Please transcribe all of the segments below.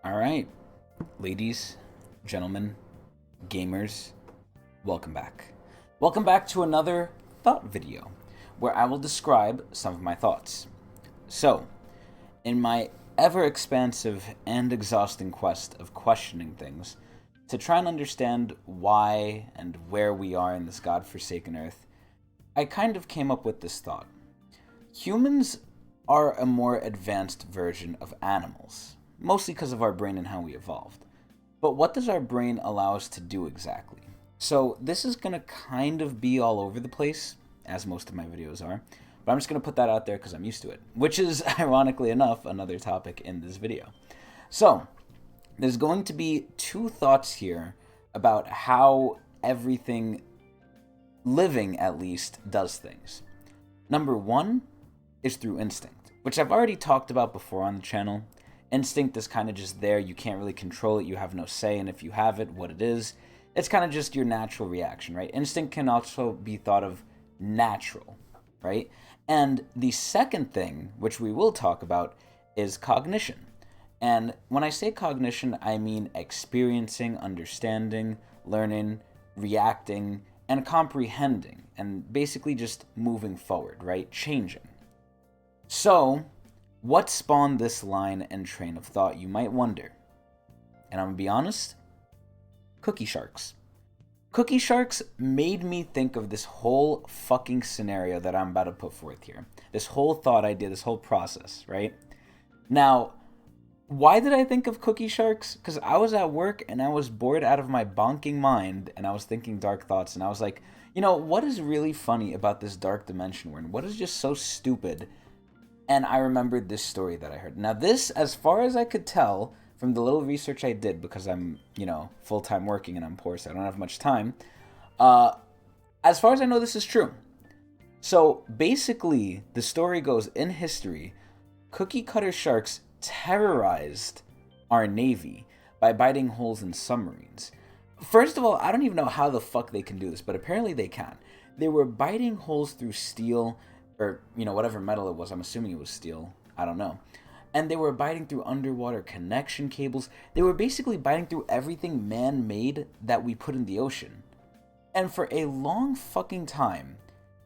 All right, ladies, gentlemen, gamers, welcome back. Welcome back to another thought video where I will describe some of my thoughts. So, in my ever expansive and exhausting quest of questioning things to try and understand why and where we are in this godforsaken earth, I kind of came up with this thought. Humans are a more advanced version of animals, mostly because of our brain and how we evolved. But what does our brain allow us to do exactly? So this is going to kind of be all over the place, as most of my videos are. But I'm just going to put that out there because I'm used to it, which is, ironically enough, another topic in this video. So, there's going to be two thoughts here about how everything living, at least, does things. Number one is through instinct, which I've already talked about before on the channel. Instinct is kind of just there. You can't really control it. You have no say in if you have it, what it is. It's kind of just your natural reaction, right? Instinct can also be thought of natural, right? And the second thing, which we will talk about, is cognition. And when I say cognition, I mean experiencing, understanding, learning, reacting, and comprehending, and basically just moving forward, right? Changing. So, what spawned this line and train of thought, you might wonder? And I'm gonna be honest, cookie sharks. Cookie sharks made me think of this whole fucking scenario that I'm about to put forth here. This whole thought idea, this whole process, right? Now, why did I think of cookie sharks? Because I was at work and I was bored out of my bonking mind and I was thinking dark thoughts and I was like, what is really funny about this dark dimension we're in? What is just so stupid? And I remembered this story that I heard. Now, this, as far as I could tell from the little research I did, because I'm, full-time working and I'm poor, so I don't have much time, as far as I know, this is true. So, basically, the story goes, in history, cookie cutter sharks terrorized our Navy by biting holes in submarines. First of all, I don't even know how the fuck they can do this, but apparently they can. They were biting holes through steel, or, whatever metal it was. I'm assuming it was steel. I don't know. And they were biting through underwater connection cables. They were basically biting through everything man-made that we put in the ocean. And for a long fucking time,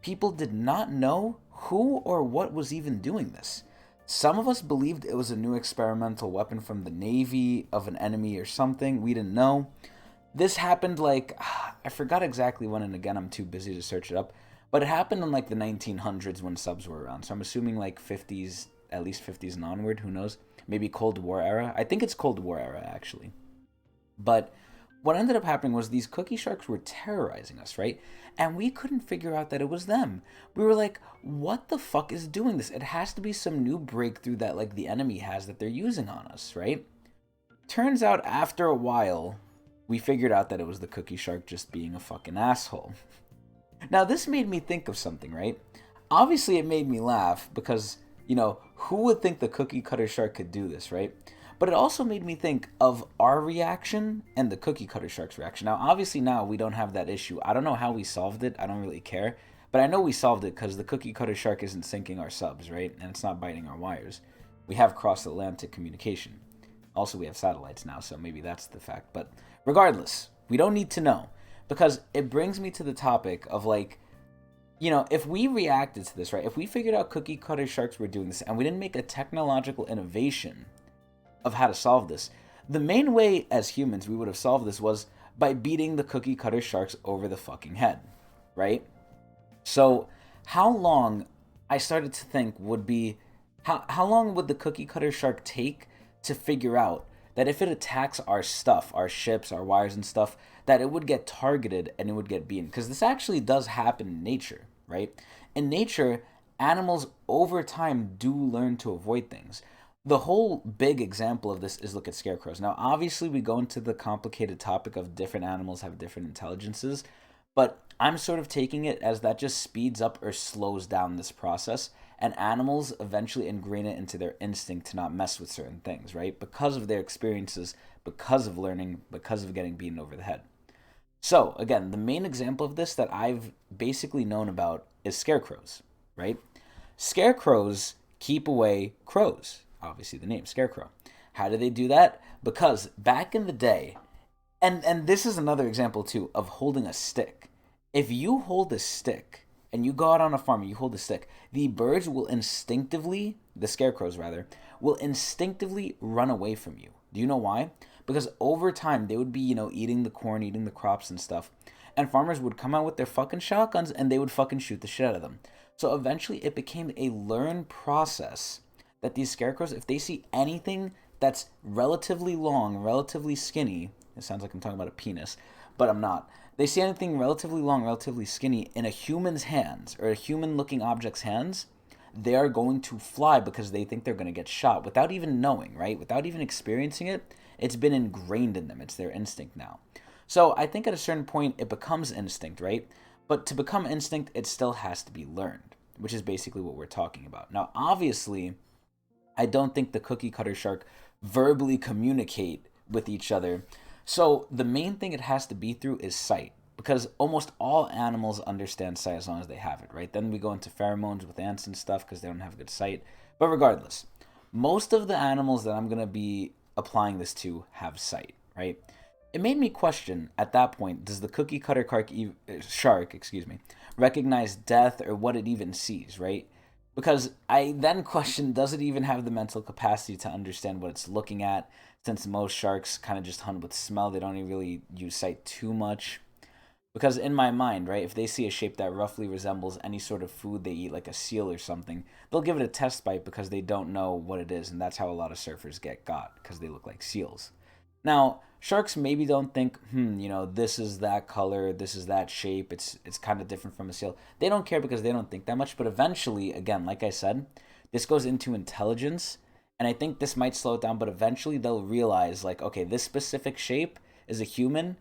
people did not know who or what was even doing this. Some of us believed it was a new experimental weapon from the Navy of an enemy or something. We didn't know. This happened I forgot exactly when, and again, I'm too busy to search it up. But it happened in the 1900s when subs were around. So I'm assuming 50s, at least 50s and onward. Who knows? Maybe Cold War era. I think it's Cold War era, actually. But what ended up happening was these cookie sharks were terrorizing us, right? And we couldn't figure out that it was them. We were like, what the fuck is doing this? It has to be some new breakthrough that the enemy has that they're using on us, right? Turns out after a while, we figured out that it was the cookie shark just being a fucking asshole. Now, this made me think of something, right? Obviously, it made me laugh because, who would think the cookie cutter shark could do this, right? But it also made me think of our reaction and the cookie cutter shark's reaction. Now, obviously, now we don't have that issue. I don't know how we solved it. I don't really care. But I know we solved it because the cookie cutter shark isn't sinking our subs, right? And it's not biting our wires. We have cross-Atlantic communication. Also, we have satellites now, so maybe that's the fact. But regardless, we don't need to know. Because it brings me to the topic of if we reacted to this, right? If we figured out cookie cutter sharks were doing this and we didn't make a technological innovation of how to solve this, the main way as humans we would have solved this was by beating the cookie cutter sharks over the fucking head, right? So how long, I started to think, would be, how long would the cookie cutter shark take to figure out that if it attacks our stuff, our ships, our wires and stuff, that it would get targeted and it would get beaten? Because this actually does happen in nature, right? In nature, animals over time do learn to avoid things. The whole big example of this is look at scarecrows. Now, obviously, we go into the complicated topic of different animals have different intelligences, but I'm sort of taking it as that just speeds up or slows down this process, and animals eventually ingrain it into their instinct to not mess with certain things, right? Because of their experiences, because of learning, because of getting beaten over the head. So, again, the main example of this that I've basically known about is scarecrows, right? Scarecrows keep away crows. Obviously, the name, scarecrow. How do they do that? Because back in the day, and this is another example too of holding a stick. If you hold a stick and you go out on a farm and you hold a stick, the birds will instinctively, the scarecrows rather, will instinctively run away from you. Do you know why? Because over time they would be, eating the corn, eating the crops and stuff. And farmers would come out with their fucking shotguns and they would fucking shoot the shit out of them. So eventually it became a learned process that these scarecrows, if they see anything that's relatively long, relatively skinny, it sounds like I'm talking about a penis, but I'm not. They see anything relatively long, relatively skinny in a human's hands or a human looking object's hands, they are going to fly because they think they're going to get shot without even knowing, right? Without even experiencing it. It's been ingrained in them. It's their instinct now. So I think at a certain point it becomes instinct, right? But to become instinct, it still has to be learned, which is basically what we're talking about. Now, obviously, I don't think the cookie cutter shark verbally communicate with each other. So the main thing it has to be through is sight, because almost all animals understand sight as long as they have it, right? Then we go into pheromones with ants and stuff because they don't have good sight. But regardless, most of the animals that I'm going to be applying this to have sight, right? It made me question at that point, does the cookie cutter shark, recognize death or what it even sees, right? Because I then questioned, does it even have the mental capacity to understand what it's looking at? Since most sharks kind of just hunt with smell, they don't even really use sight too much. Because in my mind, right, if they see a shape that roughly resembles any sort of food they eat, like a seal or something, they'll give it a test bite because they don't know what it is, and that's how a lot of surfers get got, because they look like seals. Now, sharks maybe don't think, this is that color, this is that shape, it's kind of different from a seal. They don't care because they don't think that much, but eventually, again, like I said, this goes into intelligence, and I think this might slow it down, but eventually they'll realize, like, okay, this specific shape is a human,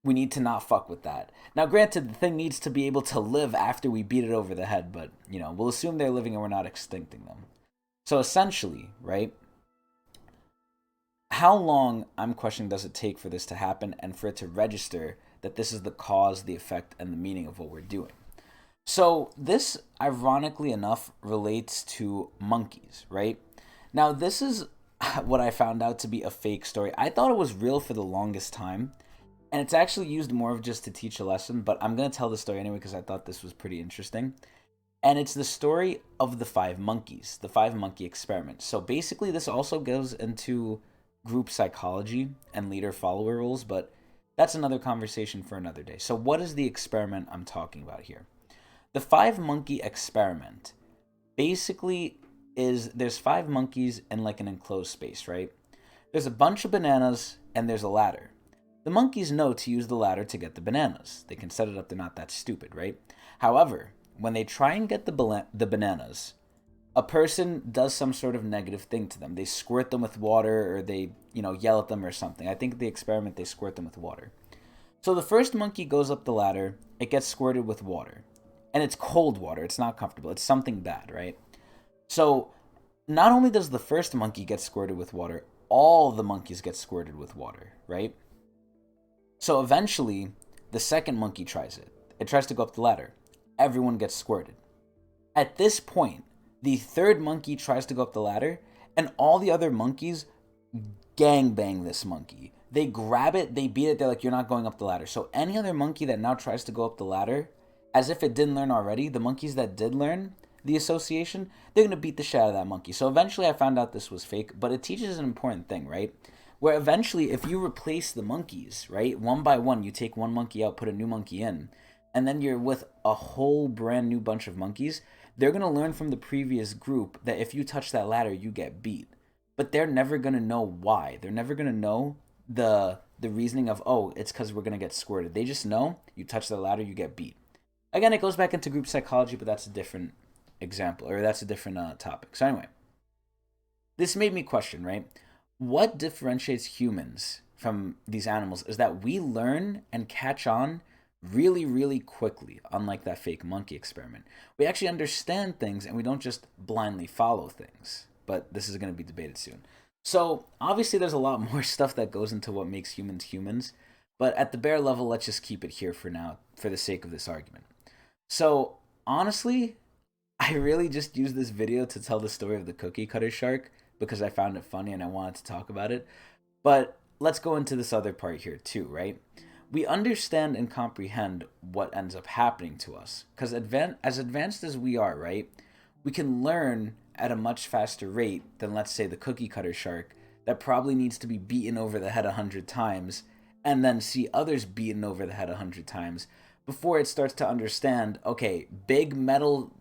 we need to not fuck with that. Now, granted, the thing needs to be able to live after we beat it over the head, but, we'll assume they're living and we're not extincting them. So essentially, right, how long, I'm questioning, does it take for this to happen and for it to register that this is the cause, the effect, and the meaning of what we're doing? So this, ironically enough, relates to monkeys, right? Now, this is what I found out to be a fake story. I thought it was real for the longest time, and it's actually used more of just to teach a lesson, but I'm going to tell the story anyway because I thought this was pretty interesting. And it's the story of the 5 monkeys, the 5 monkey experiment. So basically, this also goes into group psychology and leader-follower rules, but that's another conversation for another day. So what is the experiment I'm talking about here? The 5 monkey experiment basically is there's 5 monkeys in like an enclosed space, right? There's a bunch of bananas and there's a ladder. The monkeys know to use the ladder to get the bananas. They can set it up, they're not that stupid, right? However, when they try and get the bananas, a person does some sort of negative thing to them. They squirt them with water or they, yell at them or something. I think the experiment, they squirt them with water. So the first monkey goes up the ladder, it gets squirted with water. And it's cold water, it's not comfortable, it's something bad, right? So not only does the first monkey get squirted with water, all the monkeys get squirted with water, right? So eventually, the second monkey tries it. It tries to go up the ladder. Everyone gets squirted. At this point, the third monkey tries to go up the ladder, and all the other monkeys gangbang this monkey. They grab it, they beat it, they're like, you're not going up the ladder. So any other monkey that now tries to go up the ladder, as if it didn't learn already, the monkeys that did learn the association, they're going to beat the shit out of that monkey. So eventually I found out this was fake, but it teaches an important thing, right? Where eventually, if you replace the monkeys, right, one by one, you take one monkey out, put a new monkey in, and then you're with a whole brand new bunch of monkeys, they're going to learn from the previous group that if you touch that ladder, you get beat. But they're never going to know why. They're never going to know the reasoning of, oh, it's because we're going to get squirted. They just know you touch the ladder, you get beat. Again, it goes back into group psychology, but that's a different example, or that's a different topic. So anyway, this made me question, right? What differentiates humans from these animals is that we learn and catch on really, really quickly, unlike that fake monkey experiment. We actually understand things and we don't just blindly follow things. But this is going to be debated soon. So obviously there's a lot more stuff that goes into what makes humans humans. But at the bare level, let's just keep it here for now, for the sake of this argument. So honestly, I really just used this video to tell the story of the cookie cutter shark because I found it funny and I wanted to talk about it. But let's go into this other part here too, right? We understand and comprehend what ends up happening to us because as advanced as we are, right? We can learn at a much faster rate than, let's say, the cookie cutter shark that probably needs to be beaten over the head 100 times and then see others beaten over the head 100 times before it starts to understand, okay, big metal,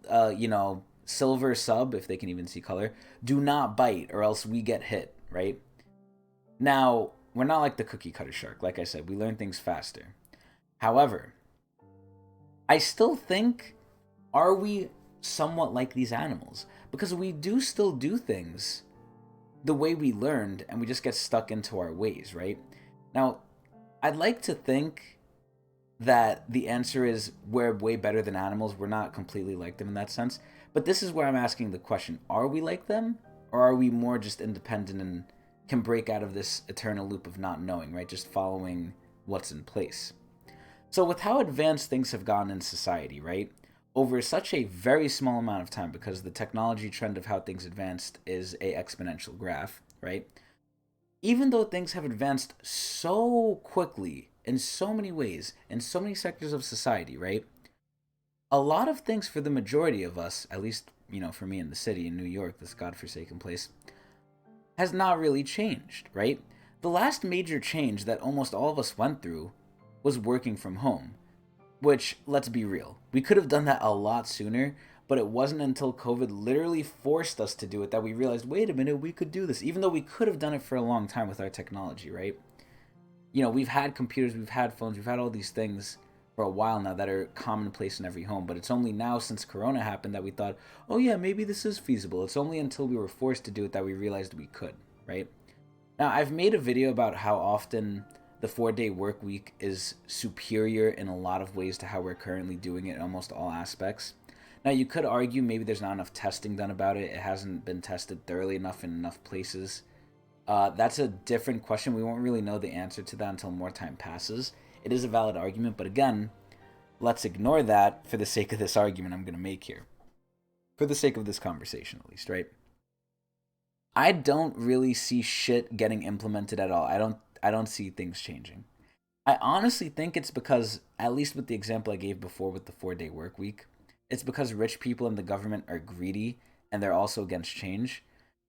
silver sub, if they can even see color, do not bite or else we get hit, right? Now, we're not like the cookie cutter shark. Like I said, we learn things faster. However, I still think, are we somewhat like these animals? Because we do still do things the way we learned and we just get stuck into our ways, right? Now, I'd like to think that the answer is we're way better than animals. We're not completely like them in that sense. But this is where I'm asking the question, are we like them? Or are we more just independent and can break out of this eternal loop of not knowing, right? Just following what's in place. So with how advanced things have gone in society, right? Over such a very small amount of time, because the technology trend of how things advanced is a exponential graph, right? Even though things have advanced so quickly in so many ways, in so many sectors of society, right? A lot of things for the majority of us, at least, for me in the city, in New York, this godforsaken place, has not really changed, right? The last major change that almost all of us went through was working from home, which, let's be real, we could have done that a lot sooner, but it wasn't until COVID literally forced us to do it that we realized, wait a minute, we could do this, even though we could have done it for a long time with our technology, right? We've had computers, we've had phones, we've had all these things for a while now that are commonplace in every home, but it's only now since Corona happened that we thought, oh yeah, maybe this is feasible. It's only until we were forced to do it that we realized we could, right? Now, I've made a video about how often the 4-day work week is superior in a lot of ways to how we're currently doing it in almost all aspects. Now, you could argue maybe there's not enough testing done about it. It hasn't been tested thoroughly enough in enough places. That's a different question. We won't really know the answer to that until more time passes. It is a valid argument, but again, let's ignore that for the sake of this argument I'm going to make here. For the sake of this conversation, at least, right? I don't really see shit getting implemented at all. I don't see things changing. I honestly think it's because, at least with the example I gave before with the 4-day work week, it's because rich people in the government are greedy and they're also against change.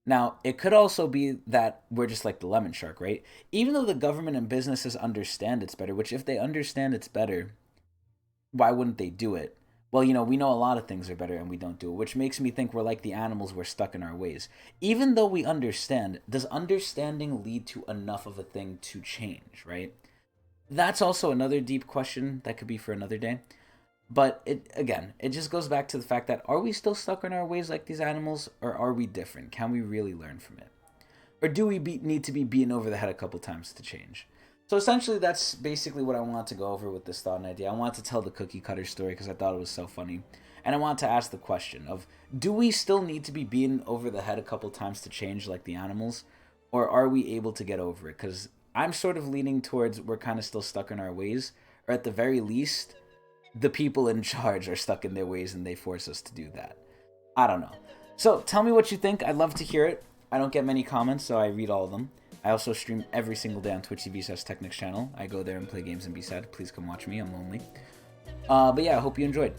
Now, it could also be that we're just like the lemon shark, right? Even though the government and businesses understand it's better, which if they understand it's better, why wouldn't they do it? Well, we know a lot of things are better and we don't do it, which makes me think we're like the animals, we're stuck in our ways. Even though we understand, does understanding lead to enough of a thing to change, right? That's also another deep question that could be for another day. But it just goes back to the fact that, are we still stuck in our ways like these animals, or are we different? Can we really learn from it? Or do we need to be beaten over the head a couple times to change? So essentially, that's basically what I wanted to go over with this thought and idea. I wanted to tell the cookie cutter story because I thought it was so funny. And I wanted to ask the question of, do we still need to be beaten over the head a couple times to change like the animals? Or are we able to get over it? Because I'm sort of leaning towards we're kind of still stuck in our ways. Or at the very least, the people in charge are stuck in their ways and they force us to do that. I don't know. So tell me what you think. I'd love to hear it. I don't get many comments, so I read all of them. I also stream every single day on Twitch TV/Tecnics channel. I go there and play games and be sad. Please come watch me. I'm lonely. But yeah, I hope you enjoyed.